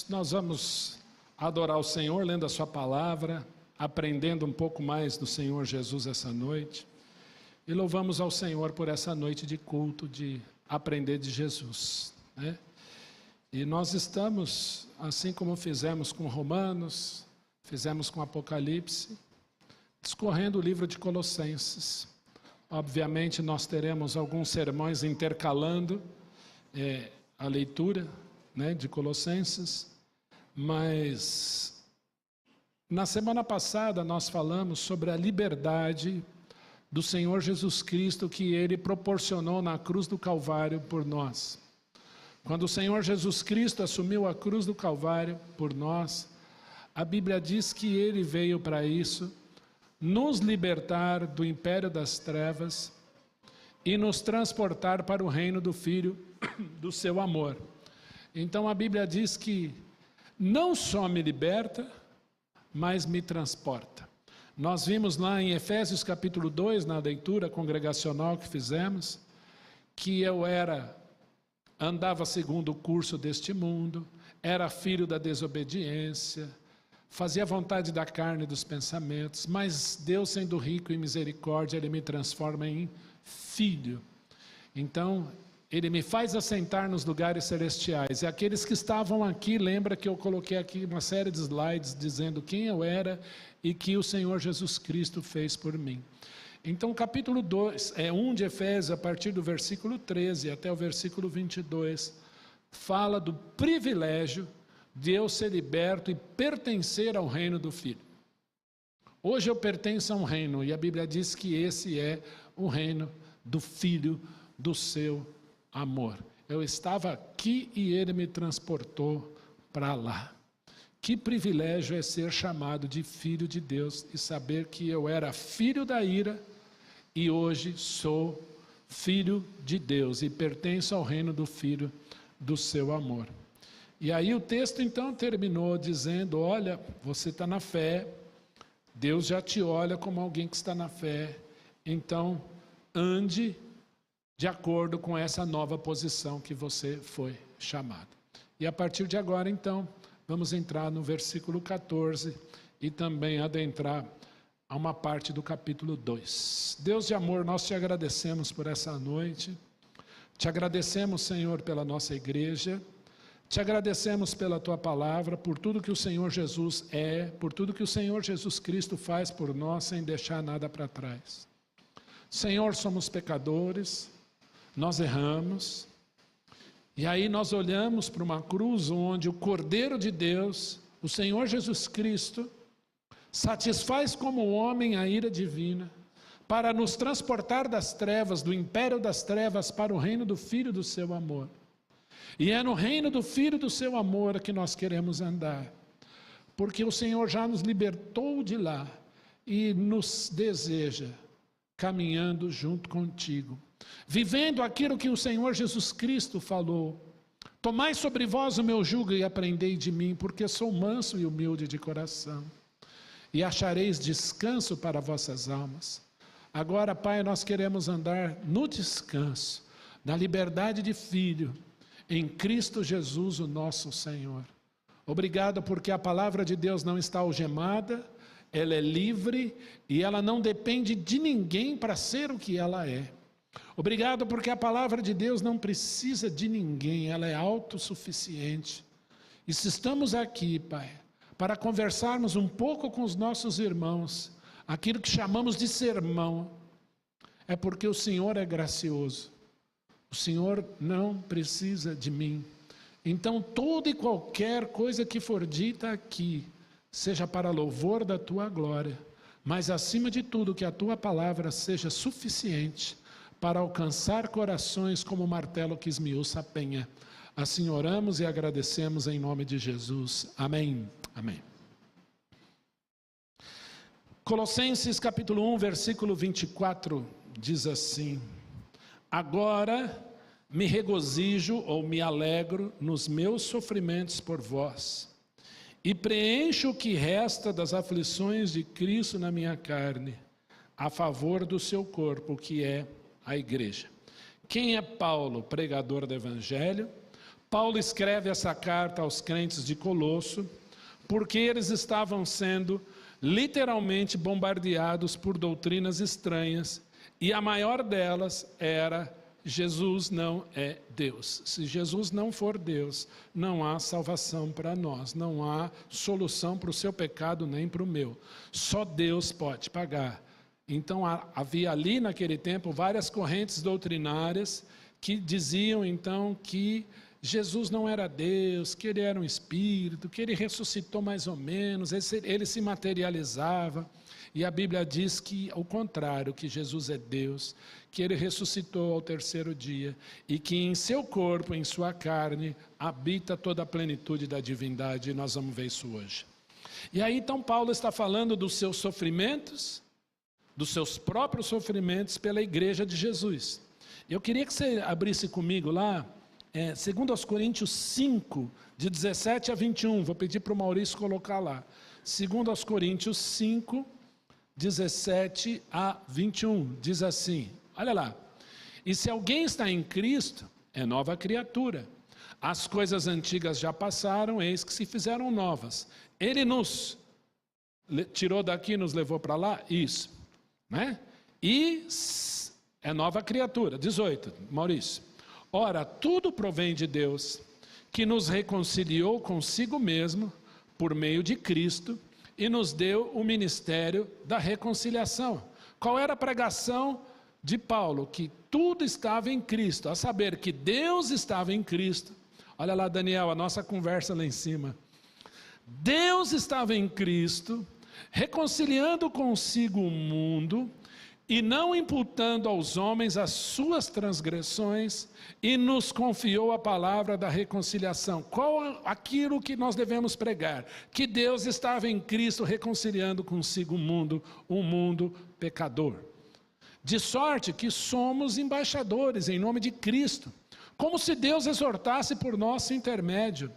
nós vamos adorar o Senhor, lendo a sua palavra, aprendendo um pouco mais do Senhor Jesus essa noite. E louvamos ao Senhor por essa noite de culto, de aprender de Jesus, né? E nós estamos, assim como fizemos com Romanos, fizemos com Apocalipse, discorrendo o livro de Colossenses. Obviamente nós teremos alguns sermões intercalando a leitura, né, de Colossenses, mas na semana passada nós falamos sobre a liberdade do Senhor Jesus Cristo que Ele proporcionou na cruz do Calvário por nós. Quando o Senhor Jesus Cristo assumiu a cruz do Calvário por nós, a Bíblia diz que Ele veio para isso, nos libertar do império das trevas e nos transportar para o reino do Filho do seu amor. Então a Bíblia diz que não só me liberta, mas me transporta. Nós vimos lá em Efésios capítulo 2, na leitura congregacional que fizemos, que eu andava segundo o curso deste mundo, era filho da desobediência, fazia vontade da carne e dos pensamentos, mas Deus, sendo rico em misericórdia, Ele me transforma em filho. Então, Ele me faz assentar nos lugares celestiais. E aqueles que estavam aqui, lembra que eu coloquei aqui uma série de slides dizendo quem eu era e que o Senhor Jesus Cristo fez por mim. Então, capítulo 1 de Efésios, a partir do versículo 13 até o versículo 22, fala do privilégio de eu ser liberto e pertencer ao reino do Filho. Hoje eu pertenço a um reino, e a Bíblia diz que esse é o reino do Filho do seu amor. Eu estava aqui e Ele me transportou para lá. Que privilégio é ser chamado de filho de Deus e saber que eu era filho da ira e hoje sou filho de Deus e pertenço ao reino do Filho do seu amor. E aí o texto então terminou dizendo, olha, você está na fé, Deus já te olha como alguém que está na fé, então ande de acordo com essa nova posição que você foi chamado. E a partir de agora então, vamos entrar no versículo 14 e também adentrar a uma parte do capítulo 2. Deus de amor, nós te agradecemos por essa noite, te agradecemos, Senhor, pela nossa igreja, te agradecemos pela tua palavra, por tudo que o Senhor Jesus por tudo que o Senhor Jesus Cristo faz por nós, sem deixar nada para trás. Senhor, somos pecadores, nós erramos, e aí nós olhamos para uma cruz onde o Cordeiro de Deus, o Senhor Jesus Cristo, satisfaz como homem a ira divina, para nos transportar das trevas, do império das trevas, para o reino do Filho do seu amor. E é no reino do Filho do seu amor que nós queremos andar, porque o Senhor já nos libertou de lá e nos deseja caminhando junto contigo, vivendo aquilo que o Senhor Jesus Cristo falou. Tomai sobre vós o meu jugo e aprendei de mim, porque sou manso e humilde de coração, e achareis descanso para vossas almas. Agora, Pai, nós queremos andar no descanso, na liberdade de filho, em Cristo Jesus, o nosso Senhor. Obrigado porque a palavra de Deus não está algemada, ela é livre e ela não depende de ninguém para ser o que ela é. Obrigado porque a palavra de Deus não precisa de ninguém, ela é autossuficiente. E se estamos aqui, Pai, para conversarmos um pouco com os nossos irmãos, aquilo que chamamos de sermão, é porque o Senhor é gracioso. O Senhor não precisa de mim. Então toda e qualquer coisa que for dita aqui, seja para louvor da tua glória, mas acima de tudo que a tua palavra seja suficiente para alcançar corações como o martelo que esmiuça a penha. Assim oramos e agradecemos em nome de Jesus. Amém. Amém. Colossenses capítulo 1, versículo 24, diz assim: agora me regozijo ou me alegro nos meus sofrimentos por vós, e preencho o que resta das aflições de Cristo na minha carne, a favor do seu corpo, que é a igreja. Quem é Paulo, pregador do evangelho? Paulo escreve essa carta aos crentes de Colosso, porque eles estavam sendo literalmente bombardeados por doutrinas estranhas, e a maior delas era: Jesus não é Deus. Se Jesus não for Deus, não há salvação para nós, não há solução para o seu pecado nem para o meu. Só Deus pode pagar. Então havia ali naquele tempo várias correntes doutrinárias que diziam então que Jesus não era Deus, que ele era um espírito, que ele ressuscitou mais ou menos, ele se materializava. E a Bíblia diz que, ao contrário, que Jesus é Deus, que ele ressuscitou ao terceiro dia e que em seu corpo, em sua carne, habita toda a plenitude da divindade, e nós vamos ver isso hoje. E aí então Paulo está falando dos seus sofrimentos, dos seus próprios sofrimentos pela igreja de Jesus. Eu queria que você abrisse comigo lá, 2 Coríntios 5, de 17 a 21, vou pedir para o Maurício colocar lá. 2 Coríntios 5, 17 a 21, diz assim, olha lá: e se alguém está em Cristo, é nova criatura. As coisas antigas já passaram, eis que se fizeram novas. Ele nos tirou daqui e nos levou para lá, isso, né? E é nova criatura. 18, Maurício. Ora, tudo provém de Deus, que nos reconciliou consigo mesmo, por meio de Cristo, e nos deu o ministério da reconciliação. Qual era a pregação de Paulo? Que tudo estava em Cristo, a saber que Deus estava em Cristo. Olha lá, Daniel, a nossa conversa lá em cima. Deus estava em Cristo, reconciliando consigo o mundo, e não imputando aos homens as suas transgressões, e nos confiou a palavra da reconciliação. Qual aquilo que nós devemos pregar? Que Deus estava em Cristo reconciliando consigo o mundo, um mundo pecador. De sorte que somos embaixadores em nome de Cristo, como se Deus exortasse por nosso intermédio.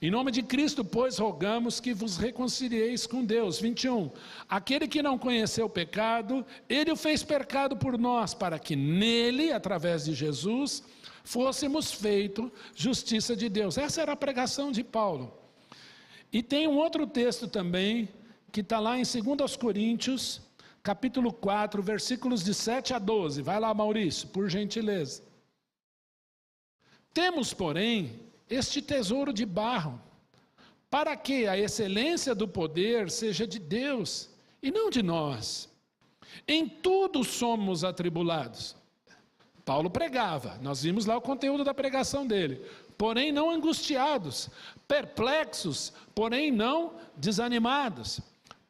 Em nome de Cristo, pois, rogamos que vos reconcilieis com Deus. 21. Aquele que não conheceu o pecado, ele o fez pecado por nós, para que nele, através de Jesus, fôssemos feito justiça de Deus. Essa era a pregação de Paulo. E tem um outro texto também, que está lá em 2 Coríntios, capítulo 4, versículos de 7 a 12. Vai lá, Maurício, por gentileza. Temos, porém, este tesouro de barro, para que a excelência do poder seja de Deus e não de nós. Em tudo somos atribulados. Paulo pregava, nós vimos lá o conteúdo da pregação dele. Porém não angustiados, perplexos, porém não desanimados.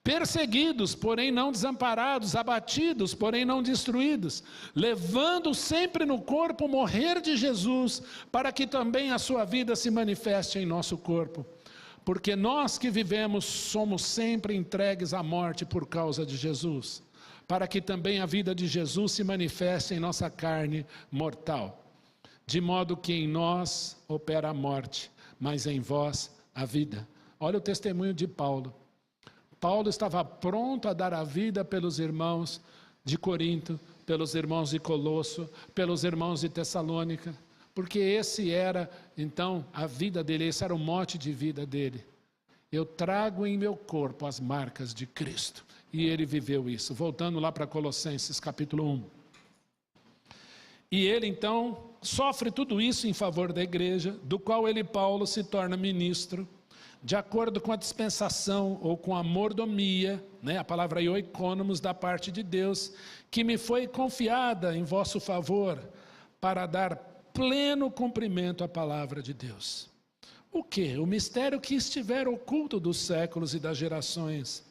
Perseguidos, porém não desamparados, abatidos, porém não destruídos, levando sempre no corpo o morrer de Jesus, para que também a sua vida se manifeste em nosso corpo. Porque nós que vivemos somos sempre entregues à morte por causa de Jesus, para que também a vida de Jesus se manifeste em nossa carne mortal. De modo que em nós opera a morte, mas em vós a vida. Olha o testemunho de Paulo. Paulo estava pronto a dar a vida pelos irmãos de Corinto, pelos irmãos de Colosso, pelos irmãos de Tessalônica, porque esse era, então, a vida dele, esse era o mote de vida dele. Eu trago em meu corpo as marcas de Cristo. E ele viveu isso. Voltando lá para Colossenses capítulo 1. E ele, então, sofre tudo isso em favor da igreja, do qual ele, Paulo, se torna ministro, de acordo com a dispensação ou com a mordomia, a palavra oikonomos da parte de Deus, que me foi confiada em vosso favor, para dar pleno cumprimento à palavra de Deus. O quê? O mistério que estiver oculto dos séculos e das gerações,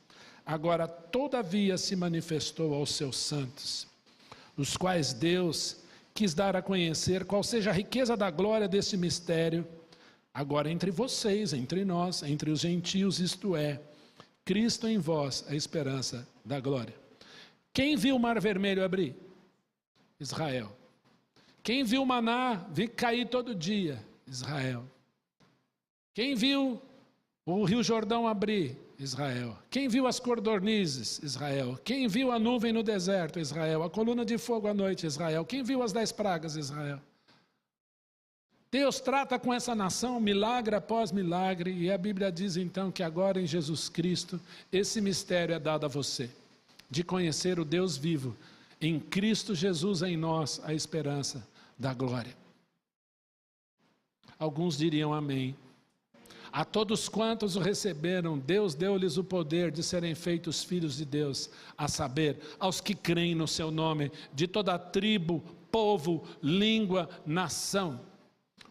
agora todavia se manifestou aos seus santos, os quais Deus quis dar a conhecer qual seja a riqueza da glória desse mistério, agora entre vocês, entre nós, entre os gentios, isto é, Cristo em vós, a esperança da glória. Quem viu o mar vermelho abrir? Israel. Quem viu o maná cair todo dia? Israel. Quem viu o rio Jordão abrir? Israel. Quem viu as codornizes? Israel. Quem viu a nuvem no deserto? Israel. A coluna de fogo à noite? Israel. Quem viu as 10 pragas? Israel. Deus trata com essa nação milagre após milagre, e a Bíblia diz então que agora em Jesus Cristo, esse mistério é dado a você, de conhecer o Deus vivo, em Cristo Jesus em nós, a esperança da glória. Alguns diriam amém. A todos quantos o receberam, Deus deu-lhes o poder de serem feitos filhos de Deus, a saber, aos que creem no seu nome, de toda tribo, povo, língua, nação.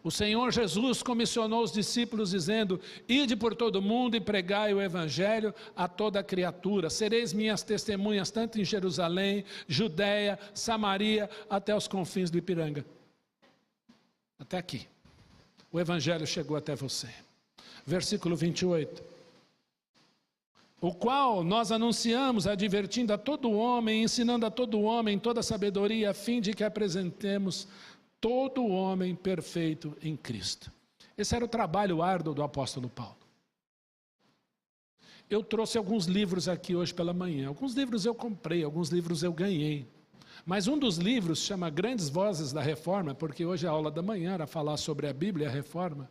O Senhor Jesus comissionou os discípulos dizendo: ide por todo o mundo e pregai o evangelho a toda criatura. Sereis minhas testemunhas tanto em Jerusalém, Judeia, Samaria, até os confins do Ipiranga. Até aqui. O evangelho chegou até você. Versículo 28. O qual nós anunciamos, advertindo a todo homem, ensinando a todo homem toda sabedoria, a fim de que apresentemos todo homem perfeito em Cristo. Esse era o trabalho árduo do apóstolo Paulo. Eu trouxe alguns livros aqui hoje pela manhã. Alguns livros eu comprei, alguns livros eu ganhei. Mas um dos livros chama Grandes Vozes da Reforma, porque hoje a aula da manhã era falar sobre a Bíblia e a Reforma.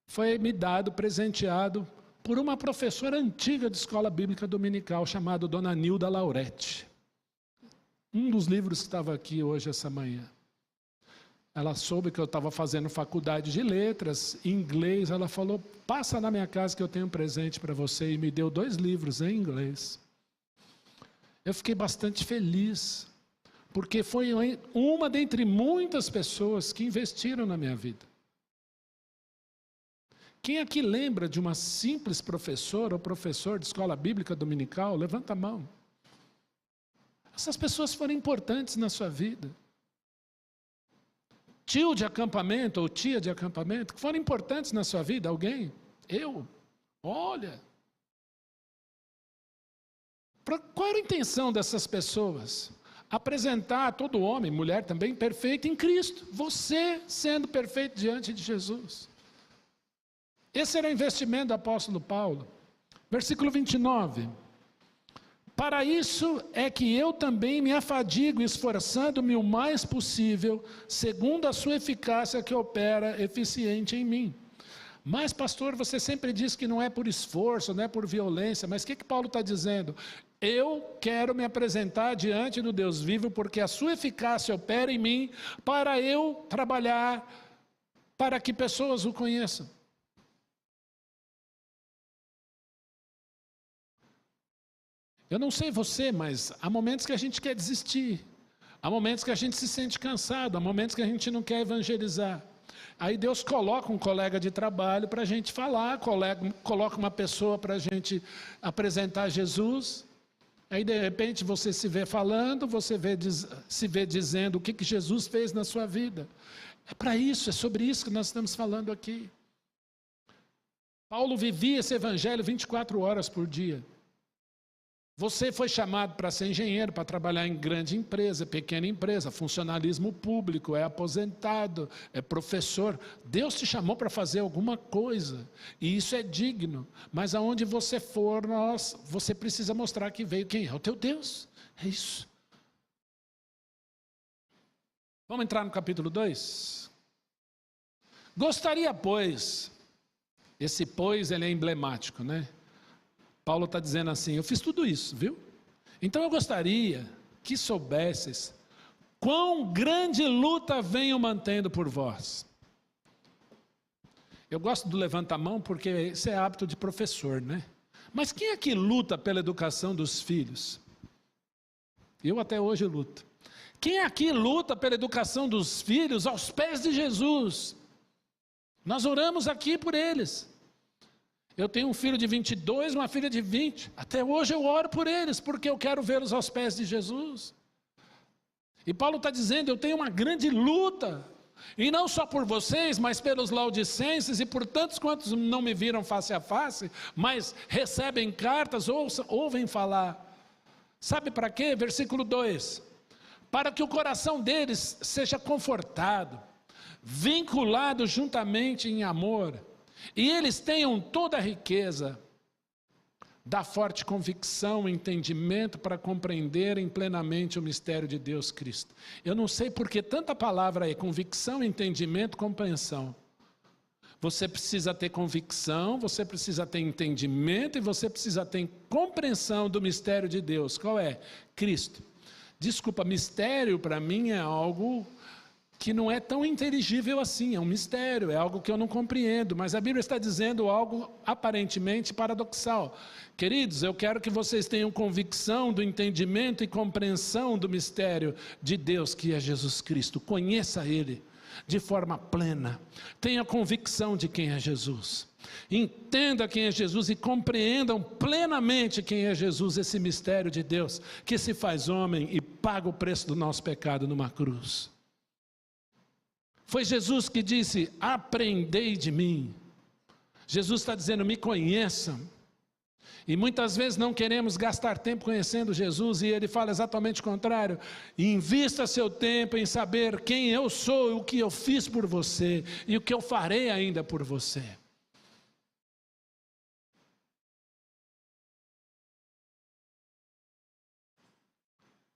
Foi me dado, presenteado, por uma professora antiga de escola bíblica dominical, chamada Dona Nilda Lauretti. Um dos livros que estava aqui hoje, essa manhã. Ela soube que eu estava fazendo faculdade de letras, em inglês. Ela falou: passa na minha casa que eu tenho um presente para você. E me deu 2 livros em inglês. Eu fiquei bastante feliz, porque foi uma dentre muitas pessoas que investiram na minha vida. Quem aqui lembra de uma simples professora ou professor de escola bíblica dominical? Levanta a mão. Essas pessoas foram importantes na sua vida. Tio de acampamento ou tia de acampamento, que foram importantes na sua vida? Alguém? Eu? Olha. Qual era a intenção dessas pessoas? Apresentar todo homem, mulher também, perfeito em Cristo. Você sendo perfeito diante de Jesus. Esse era o investimento do apóstolo Paulo. Versículo 29. Para isso é que eu também me afadigo, esforçando-me o mais possível, segundo a sua eficácia que opera eficiente em mim. Mas, pastor, você sempre diz que não é por esforço, não é por violência, mas o que Paulo está dizendo? Eu quero me apresentar diante do Deus vivo, porque a sua eficácia opera em mim, para eu trabalhar, para que pessoas o conheçam. Eu não sei você, mas há momentos que a gente quer desistir. Há momentos que a gente se sente cansado. Há momentos que a gente não quer evangelizar. Aí Deus coloca um colega de trabalho para a gente falar. Coloca uma pessoa para a gente apresentar Jesus. Aí de repente você se vê falando. Você se vê dizendo o que Jesus fez na sua vida. É para isso, é sobre isso que nós estamos falando aqui. Paulo vivia esse evangelho 24 horas por dia. Você foi chamado para ser engenheiro, para trabalhar em grande empresa, pequena empresa, funcionalismo público, é aposentado, é professor. Deus te chamou para fazer alguma coisa, e isso é digno. Mas aonde você for, você precisa mostrar que veio quem é o teu Deus. É isso. Vamos entrar no capítulo 2? Gostaria, pois, esse pois ele é emblemático, né? Paulo está dizendo assim: eu fiz tudo isso, viu? Então eu gostaria que soubesses quão grande luta venho mantendo por vós. Eu gosto do levanta a mão porque esse é hábito de professor, né? Mas quem é que luta pela educação dos filhos? Eu até hoje luto. Quem aqui luta pela educação dos filhos aos pés de Jesus? Nós oramos aqui por eles. Eu tenho um filho de 22, uma filha de 20. Até hoje eu oro por eles, porque eu quero vê-los aos pés de Jesus. E Paulo está dizendo: eu tenho uma grande luta, e não só por vocês, mas pelos laodicenses e por tantos quantos não me viram face a face, mas recebem cartas, ouvem falar. Sabe para quê? Versículo 2. Para que o coração deles seja confortado, vinculado juntamente em amor, e eles tenham toda a riqueza, dá forte convicção, entendimento para compreenderem plenamente o mistério de Deus Cristo. Eu não sei por que tanta palavra aí, convicção, entendimento, compreensão. Você precisa ter convicção, você precisa ter entendimento e você precisa ter compreensão do mistério de Deus. Qual é? Cristo. Desculpa, mistério para mim é algo que não é tão inteligível assim, é um mistério, é algo que eu não compreendo, mas a Bíblia está dizendo algo aparentemente paradoxal. Queridos, eu quero que vocês tenham convicção do entendimento e compreensão do mistério de Deus, que é Jesus Cristo. Conheça Ele de forma plena, tenha convicção de quem é Jesus, entenda quem é Jesus e compreendam plenamente quem é Jesus, esse mistério de Deus, que se faz homem e paga o preço do nosso pecado numa cruz. Foi Jesus que disse: aprendei de mim. Jesus está dizendo: me conheçam. E muitas vezes não queremos gastar tempo conhecendo Jesus, e Ele fala exatamente o contrário. Invista seu tempo em saber quem eu sou, o que eu fiz por você, e o que eu farei ainda por você.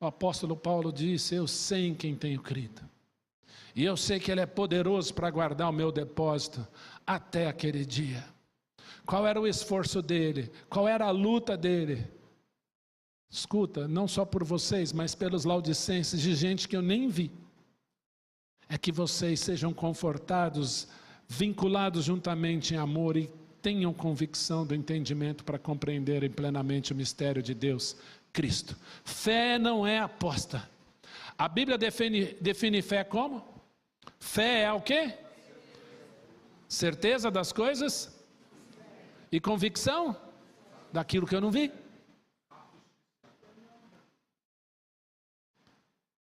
O apóstolo Paulo disse: eu sei em quem tenho crido. E eu sei que Ele é poderoso para guardar o meu depósito até aquele dia. Qual era o esforço dele? Qual era a luta dele? Escuta, não só por vocês, mas pelos laudicenses, de gente que eu nem vi. É que vocês sejam confortados, vinculados juntamente em amor e tenham convicção do entendimento para compreenderem plenamente o mistério de Deus, Cristo. Fé não é aposta. A Bíblia define fé como? Fé é o quê? Certeza das coisas? E convicção daquilo que eu não vi.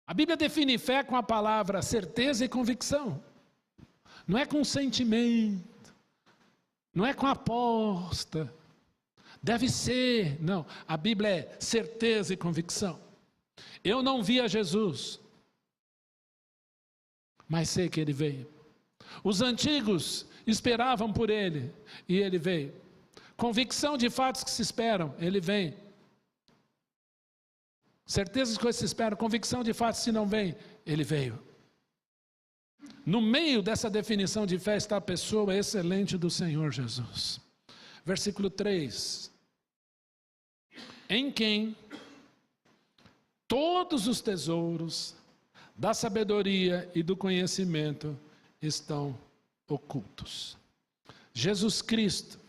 A Bíblia define fé com a palavra certeza e convicção. Não é com sentimento, não é com aposta. Deve ser, não. A Bíblia é certeza e convicção. Eu não vi a Jesus, mas sei que Ele veio. Os antigos esperavam por Ele e Ele veio. Convicção de fatos que se esperam, Ele vem. Certeza de coisas que se esperam, convicção de fatos que não vem, Ele veio. No meio dessa definição de fé está a pessoa excelente do Senhor Jesus. Versículo 3. Em quem todos os tesouros da sabedoria e do conhecimento estão ocultos. Jesus Cristo,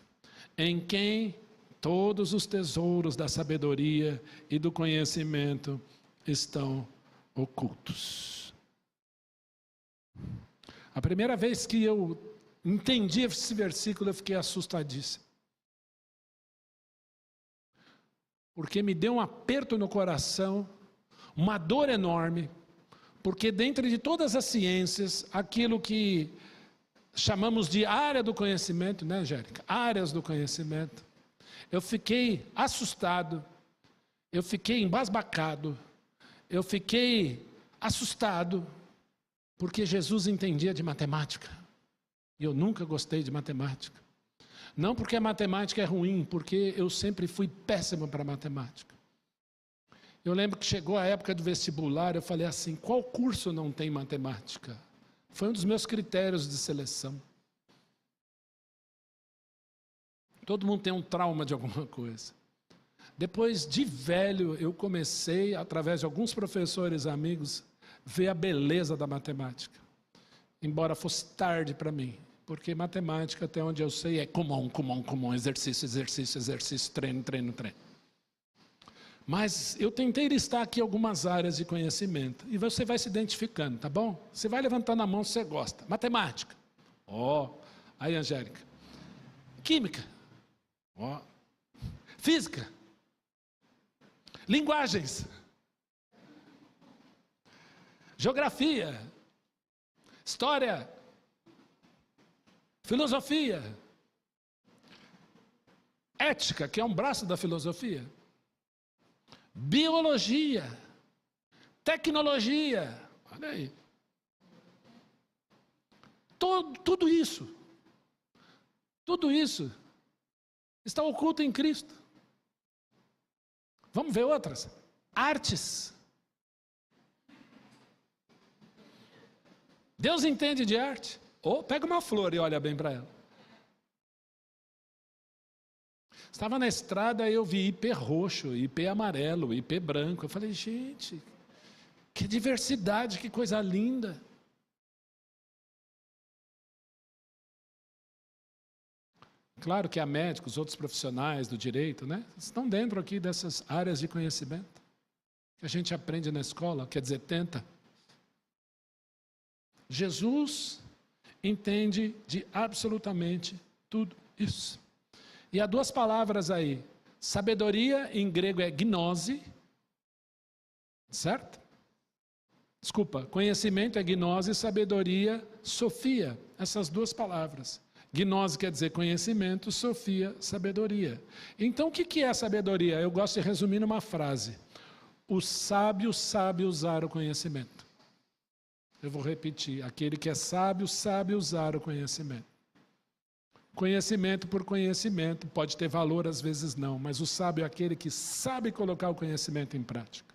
em quem todos os tesouros da sabedoria e do conhecimento estão ocultos. A primeira vez que eu entendi esse versículo, eu fiquei assustadíssimo. Porque me deu um aperto no coração, uma dor enorme, porque dentro de todas as ciências, aquilo que chamamos de área do conhecimento, né, Angélica? Áreas do conhecimento. Eu fiquei assustado, eu fiquei embasbacado, eu fiquei assustado, porque Jesus entendia de matemática. E eu nunca gostei de matemática. Não porque a matemática é ruim, porque eu sempre fui péssimo para matemática. Eu lembro que chegou a época do vestibular, eu falei assim: qual curso não tem matemática? Foi um dos meus critérios de seleção. Todo mundo tem um trauma de alguma coisa. Depois de velho, eu comecei, através de alguns professores amigos, ver a beleza da matemática. Embora fosse tarde para mim. Porque matemática, até onde eu sei, é comum, exercício, treino. Mas eu tentei listar aqui algumas áreas de conhecimento. E você vai se identificando, tá bom? Você vai levantando a mão se você gosta. Matemática. Aí, Angélica. Química. Física. Linguagens. Geografia. História. Filosofia. Ética, que é um braço da filosofia. Biologia. Tecnologia. Olha aí. Tudo isso está oculto em Cristo. Vamos ver outras. Artes. Deus entende de arte. Ou pega uma flor e olha bem para ela. Estava na estrada e eu vi ipê roxo, ipê amarelo, ipê branco. Eu falei, gente, que diversidade, que coisa linda. Claro que há médicos, outros profissionais do direito, né? Estão dentro aqui dessas áreas de conhecimento que a gente aprende na escola, quer dizer, tenta. Jesus entende de absolutamente tudo isso. E há duas palavras aí. Sabedoria em grego é gnose, certo? Desculpa, conhecimento é gnose, sabedoria, sofia. Essas duas palavras. Gnose quer dizer conhecimento, sofia, sabedoria. Então o que é a sabedoria? Eu gosto de resumir numa frase. O sábio sabe usar o conhecimento. Eu vou repetir. Aquele que é sábio sabe usar o conhecimento. Conhecimento por conhecimento, pode ter valor, às vezes não, mas o sábio é aquele que sabe colocar o conhecimento em prática.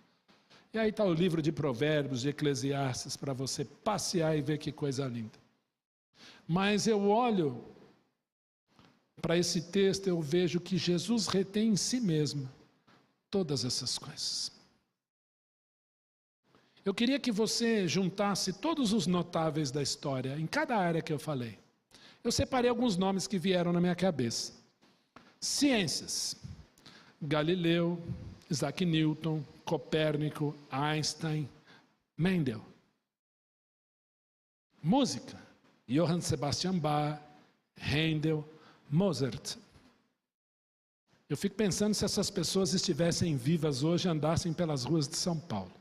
E aí está o livro de Provérbios, de Eclesiastes, para você passear e ver que coisa linda. Mas eu olho para esse texto, eu vejo que Jesus retém em si mesmo todas essas coisas. Eu queria que você juntasse todos os notáveis da história, em cada área que eu falei. Eu separei alguns nomes que vieram na minha cabeça. Ciências. Galileu, Isaac Newton, Copérnico, Einstein, Mendel. Música. Johann Sebastian Bach, Handel, Mozart. Eu fico pensando se essas pessoas estivessem vivas hoje e andassem pelas ruas de São Paulo.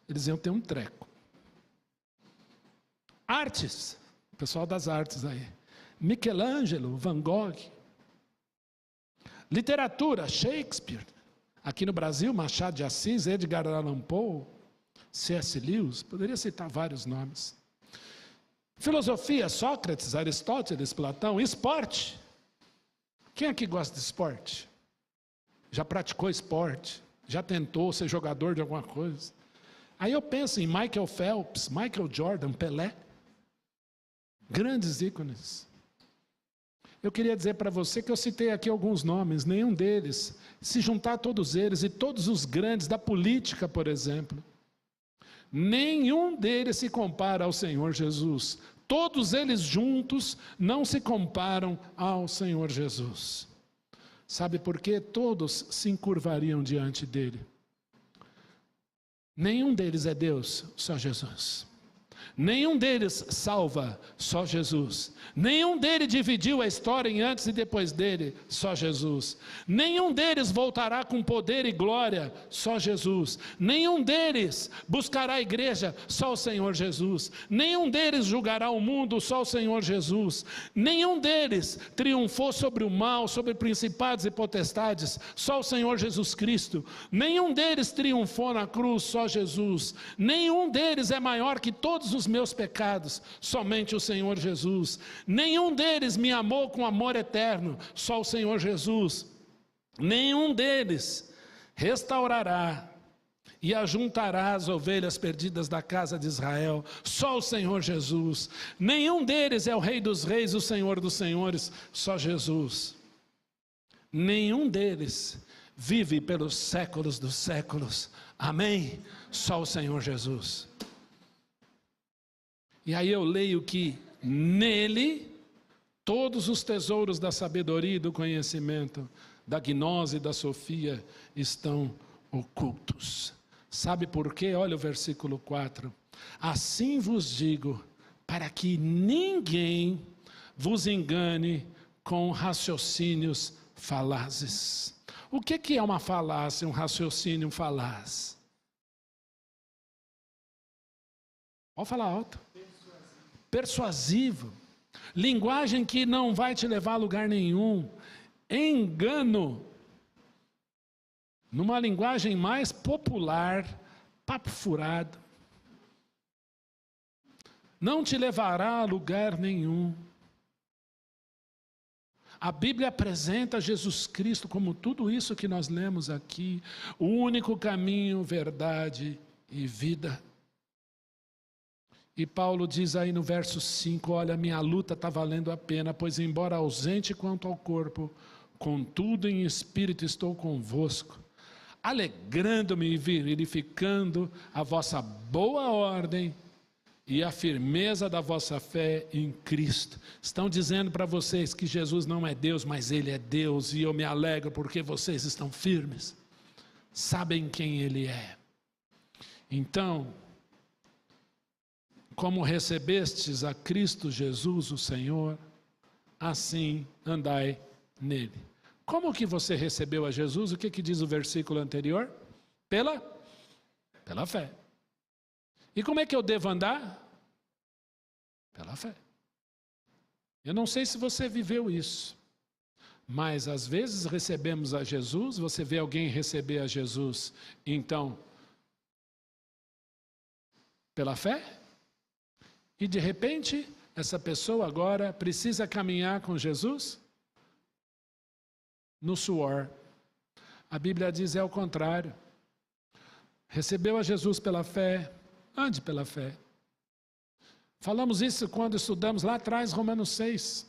Eles iam ter um treco. Artes. O pessoal das artes aí. Michelangelo, Van Gogh. Literatura, Shakespeare. Aqui no Brasil, Machado de Assis, Edgar Allan Poe, C.S. Lewis, poderia citar vários nomes. Filosofia, Sócrates, Aristóteles, Platão. Esporte. Quem aqui gosta de esporte? Já praticou esporte? Já tentou ser jogador de alguma coisa? Aí eu penso em Michael Phelps, Michael Jordan, Pelé. Grandes ícones. Eu queria dizer para você que eu citei aqui alguns nomes, nenhum deles, se juntar todos eles e todos os grandes da política, por exemplo, nenhum deles se compara ao Senhor Jesus. Todos eles juntos não se comparam ao Senhor Jesus. Sabe por quê? Todos se encurvariam diante dele. Nenhum deles é Deus, só Jesus. Nenhum deles salva, só Jesus. Nenhum deles dividiu a história em antes e depois dele, só Jesus. Nenhum deles voltará com poder e glória, só Jesus. Nenhum deles buscará a igreja, só o Senhor Jesus. Nenhum deles julgará o mundo, só o Senhor Jesus. Nenhum deles triunfou sobre o mal, sobre principados e potestades, só o Senhor Jesus Cristo. Nenhum deles triunfou na cruz, só Jesus. Nenhum deles é maior que todos os meus pecados, somente o Senhor Jesus. Nenhum deles me amou com amor eterno, só o Senhor Jesus. Nenhum deles restaurará e ajuntará as ovelhas perdidas da casa de Israel, só o Senhor Jesus. Nenhum deles é o Rei dos Reis, o Senhor dos Senhores, só Jesus. Nenhum deles vive pelos séculos dos séculos, amém? Só o Senhor Jesus. E aí eu leio que nele todos os tesouros da sabedoria e do conhecimento, da gnose e da sofia estão ocultos. Sabe por quê? Olha o versículo 4. Assim vos digo, para que ninguém vos engane com raciocínios falazes. O que é uma falácia, um raciocínio falaz? Pode falar alto. Persuasivo, linguagem que não vai te levar a lugar nenhum, engano, numa linguagem mais popular, papo furado, não te levará a lugar nenhum. A Bíblia apresenta Jesus Cristo como tudo isso que nós lemos aqui, o único caminho, verdade e vida. E Paulo diz aí no verso 5, olha, minha luta está valendo a pena, pois embora ausente quanto ao corpo, contudo em espírito estou convosco, alegrando-me e verificando a vossa boa ordem e a firmeza da vossa fé em Cristo. Estão dizendo para vocês que Jesus não é Deus, mas Ele é Deus, e eu me alegro porque vocês estão firmes, sabem quem Ele é. Então, como recebestes a Cristo Jesus, o Senhor, assim andai nele. Como que você recebeu a Jesus? O que diz o versículo anterior? Pela fé. E como é que eu devo andar? Pela fé. Eu não sei se você viveu isso, mas às vezes recebemos a Jesus, você vê alguém receber a Jesus, então, pela fé, e de repente, essa pessoa agora precisa caminhar com Jesus no suor. A Bíblia diz é o contrário. Recebeu a Jesus pela fé, ande pela fé. Falamos isso quando estudamos lá atrás, Romanos 6.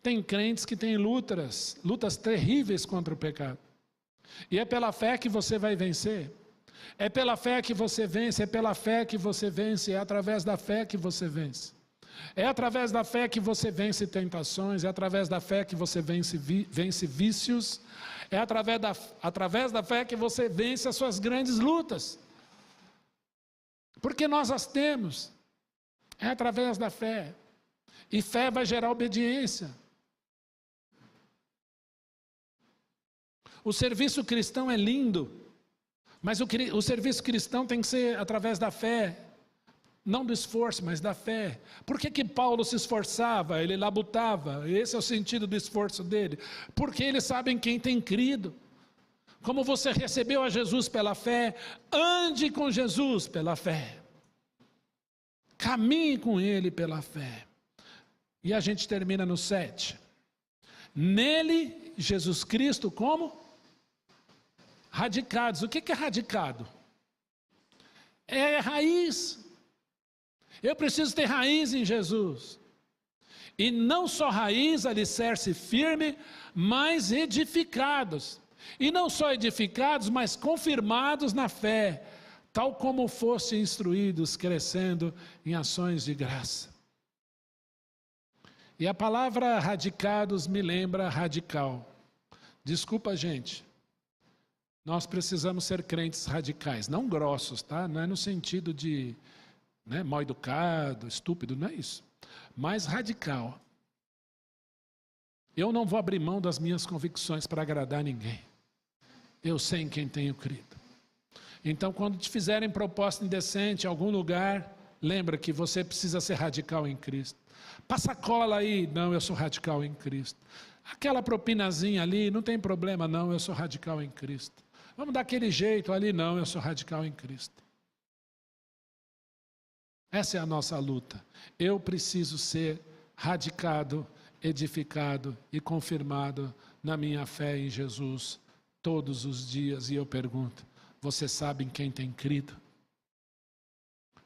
Tem crentes que têm lutas terríveis contra o pecado. E é pela fé que você vai vencer. É pela fé que você vence, é pela fé que você vence, é através da fé que você vence. É através da fé que você vence tentações, é através da fé que você vence vícios, é através da fé que você vence as suas grandes lutas. Porque nós as temos. É através da fé. E fé vai gerar obediência. O serviço cristão é lindo, mas o serviço cristão tem que ser através da fé. Não do esforço, mas da fé. Por que Paulo se esforçava? Ele labutava. Esse é o sentido do esforço dele. Porque eles sabem quem tem crido. Como você recebeu a Jesus pela fé, ande com Jesus pela fé. Caminhe com Ele pela fé. E a gente termina no 7. Nele, Jesus Cristo, como? Radicados. O que é radicado? É raiz. Eu preciso ter raiz em Jesus. E não só raiz, alicerce firme, mas edificados. E não só edificados, mas confirmados na fé, tal como fossem instruídos, crescendo em ações de graça. E a palavra radicados me lembra radical. Desculpa, gente. Nós precisamos ser crentes radicais, não grossos, tá? Não é no sentido de mal educado, estúpido, não é isso. Mas radical. Eu não vou abrir mão das minhas convicções para agradar ninguém. Eu sei em quem tenho crido. Então, quando te fizerem proposta indecente em algum lugar, lembra que você precisa ser radical em Cristo. Passa cola aí, não, eu sou radical em Cristo. Aquela propinazinha ali, não tem problema, não, eu sou radical em Cristo. Vamos dar aquele jeito ali, não, eu sou radical em Cristo. Essa é a nossa luta. Eu preciso ser radicado, edificado e confirmado na minha fé em Jesus todos os dias. E eu pergunto, você sabe em quem tem crido?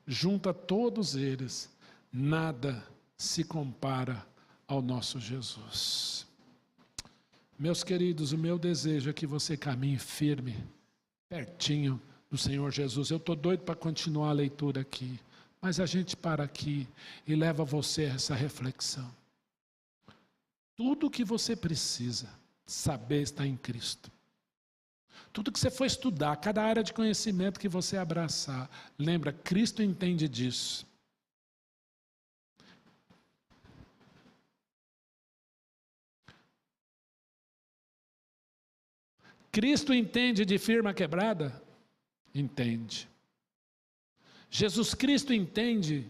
Junta todos eles, nada se compara ao nosso Jesus. Meus queridos, o meu desejo é que você caminhe firme, pertinho do Senhor Jesus. Eu estou doido para continuar a leitura aqui. Mas a gente para aqui e leva você a essa reflexão. Tudo o que você precisa saber está em Cristo. Tudo que você for estudar, cada área de conhecimento que você abraçar, lembra, Cristo entende disso. Cristo entende de firma quebrada? Entende. Jesus Cristo entende,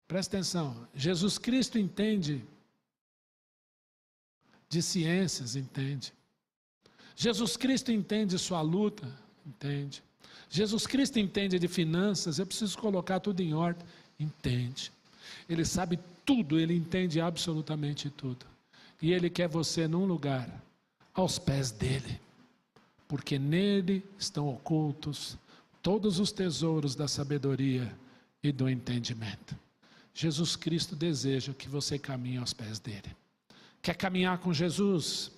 presta atenção, Jesus Cristo entende de ciências, entende. Jesus Cristo entende sua luta, entende. Jesus Cristo entende de finanças, eu preciso colocar tudo em ordem, entende. Ele sabe tudo, Ele entende absolutamente tudo. E Ele quer você num lugar, aos pés dEle. Porque nele estão ocultos todos os tesouros da sabedoria e do entendimento. Jesus Cristo deseja que você caminhe aos pés dEle. Quer caminhar com Jesus?